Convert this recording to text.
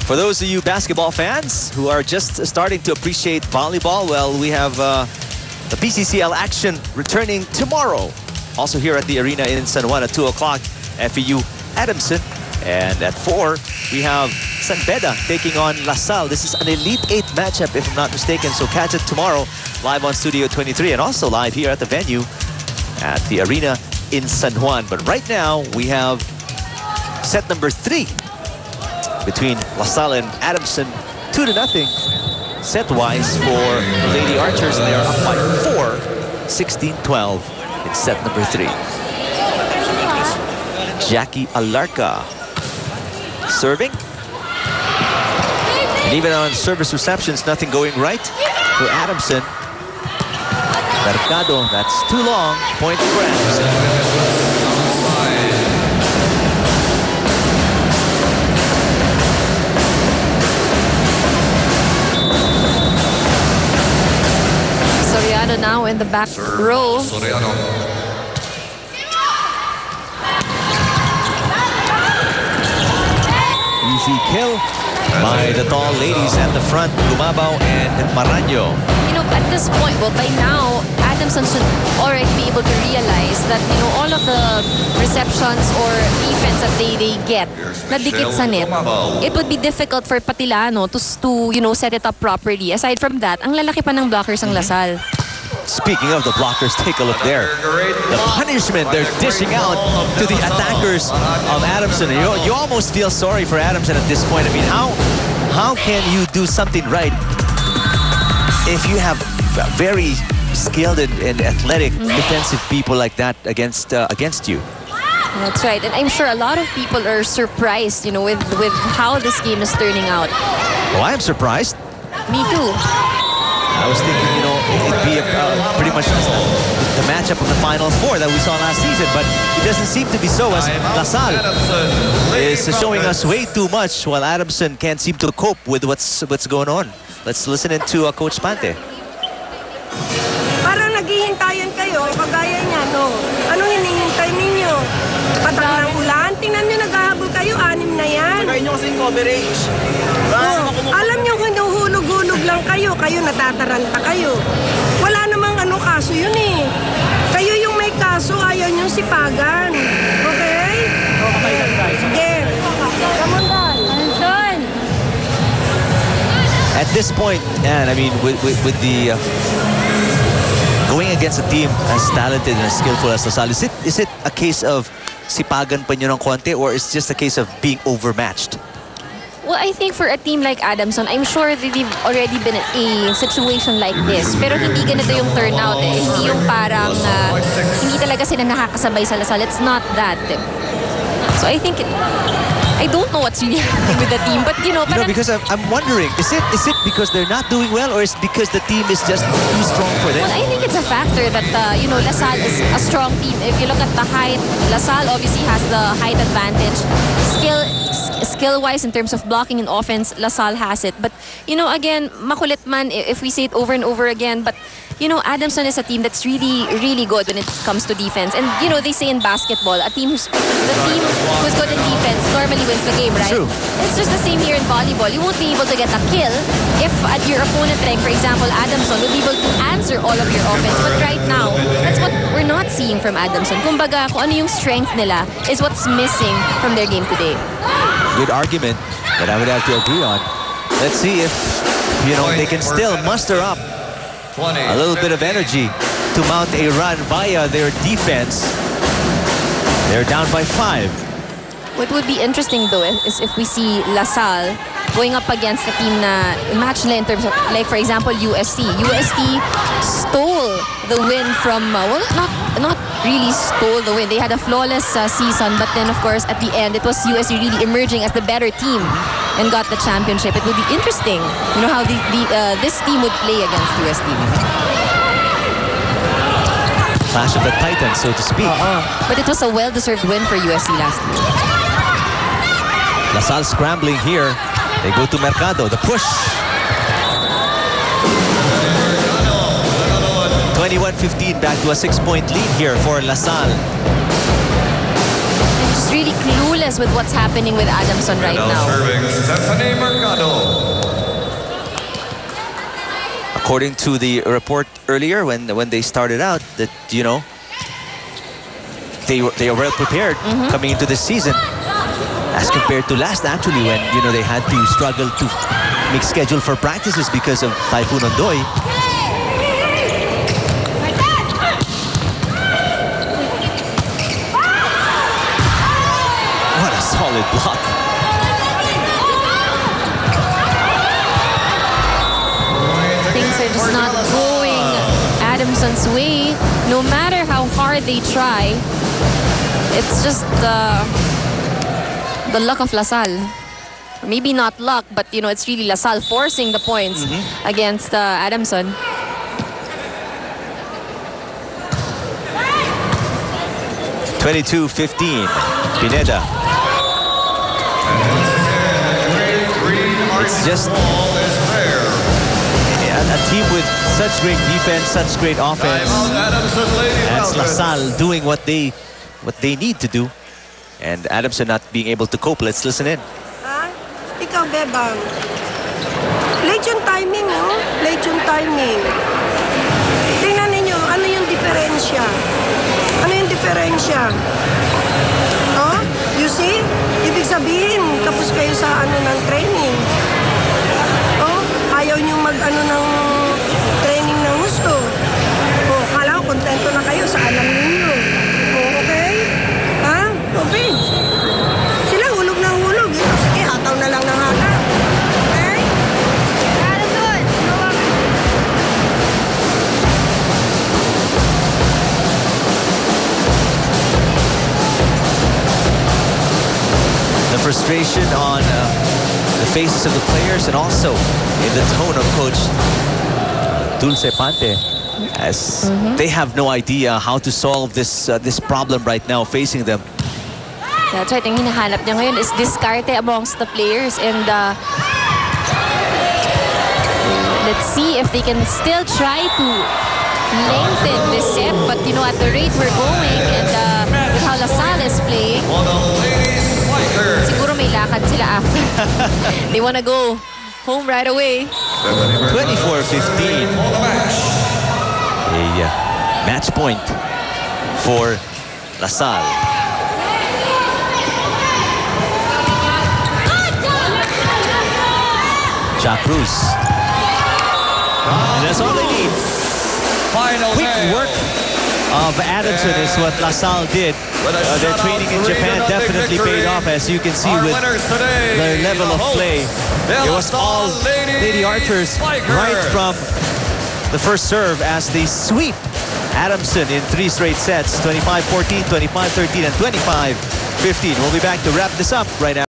For those of you basketball fans who are just starting to appreciate volleyball, well, we have the PCCL action returning tomorrow. Also here at the arena in San Juan at 2 o'clock, FEU Adamson. And at 4, we have San Beda taking on LaSalle. This is an Elite 8 matchup, if I'm not mistaken. So catch it tomorrow live on Studio 23 and also live here at the venue at the arena in San Juan. But right now, we have set number 3 between LaSalle and Adamson, 2-0 set-wise for Lady Archers. They are up by 4, 16-12 in set number 3. Jackie Alarca serving. And even on service receptions, nothing going right for Adamson. Mercado, that's too long. Point for Adamson. Soriano now in the back row. Easy kill by the tall ladies at the front, Gumabaw and Maraño. You know, at this point, well, by now, Adamson should already be able to realize that, you know, all of the receptions or defense that they get, nadikit sa net, it would be difficult for Patilano to you know, set it up properly. Aside from that, ang lalaki pa ng blockers ang LaSalle. Speaking of the blockers, take a look there. The punishment they're dishing out to the attackers of Adamson. You almost feel sorry for Adamson at this point. I mean, how can you do something right if you have very skilled and athletic defensive people like that against you? That's right, and I'm sure a lot of people are surprised, you know, with how this game is turning out. Well, I am surprised. Me too. I was thinking, you know, it'd be pretty much the matchup of the Final Four that we saw last season, but it doesn't seem to be so, as LaSalle is showing us way too much while Adamson can't seem to cope with what's going on. Let's listen into Coach Pante. Parang naghihintayan kayo, kagaya niya, no? Anong hinihintay ninyo? Patang ng ulan? Tingnan nyo, naghahabol kayo, 6 na yan. Magay nyo kasing coverage. Alam nyo kung hinuhulog-hulog lang kayo, natataranta kayo. Wala namang kaso yun eh. Kayo yung may kaso, ayaw nyo sipagan. Okay? Okay. Sige. Come on, Dan. At this point, and I mean, with the going against a team as talented and as skillful as LaSalle, is it a case of sipagan pa nyo ng konti, or is it just a case of being overmatched? Well, I think for a team like Adamson, I'm sure that they've already been in a situation like this. Pero hindi ganito yung turnout eh. Hindi yung parang hindi talaga sila nakakasabay sa LaSalle. It's not that. So I think I don't know what's really happening with the team, but you know, because I'm wondering, is it because they're not doing well, or is it because the team is just too strong for them? Well, I think it's a factor that you know, LaSalle is a strong team. If you look at the height, LaSalle obviously has the height advantage. Skill-wise, in terms of blocking and offense, LaSalle has it. But you know, again, makulit man if we say it over and over again, but you know, Adamson is a team that's really, really good when it comes to defense. And you know, they say in basketball, the team who's good in defense normally wins the game, right? True. It's just the same here in volleyball. You won't be able to get a kill if at your opponent, like for example, Adamson, will be able to answer all of your offense. But right now, that's what we're not seeing from Adamson. Kumbaga, kung ano yung strength nila is what's missing from their game today. Good argument that I would have to agree on. Let's see if, you know, they can still muster up a little bit of energy to mount a run via their defense. They're down by 5. What would be interesting though is if we see LaSalle going up against a team na match nila in terms of, like for example, UST. UST stole the win from, well, not really stole the win. They had a flawless season, but then of course at the end it was UST really emerging as the better team and got the championship. It would be interesting, you know, how this team would play against UST. Clash of the Titans, so to speak. But it was a well-deserved win for UST last year. LaSalle scrambling here. They go to Mercado, the push. 21-15, back to a 6-point lead here for LaSalle. Just really clueless with what's happening with Adamson right now. Serving Stephanie Mercado. According to the report earlier, when they started out, that they are well prepared coming into this season, as compared to last, actually, when they had to struggle to make schedule for practices because of Typhoon Ondoy. What a solid block. Things are just not going Adamson's way. No matter how hard they try, it's just the luck of LaSalle. Maybe not luck, but it's really LaSalle forcing the points against Adamson. (22-15). Pineda. It's just a team with such great defense, such great offense. That's LaSalle doing what they need to do, and Adamson not being able to cope. Let's listen in. Ikaw, Bebang. Late yung timing, oh. Late yung timing. Tingnan ninyo, ano yung diferensya? Ano yung diferensya? Oh? You see? Ibig sabihin, tapos kayo sa ng training. Oh? Ayaw nyo ng training ng gusto. Oh, kala ko kontento na kayo sa alam ninyo. Oh, okay? Ha? Okay. Sila hulog ng hulog. Sige, hataw na lang ng hataw. Okay? The frustration on the faces of the players, and also in the tone of Coach Dulce Pante, as they have no idea how to solve this problem right now facing them. That's right. Ang hinahanap niya ngayon is diskarte amongst the players, and let's see if they can still try to lengthen this set. But at the rate we're going, and with how LaSalle is playing, siguro may lakad sila after. They wanna go home right away. 24-15. A match point for LaSalle. Jack Cruz. And that's all they need. Quick work of Adamson is what LaSalle did. Their training in Japan definitely paid off, as you can see with their level of play. It was all Lady Archers right from the first serve as they sweep Adamson in 3 straight sets, 25-14, 25-13, and 25-15. We'll be back to wrap this up right after.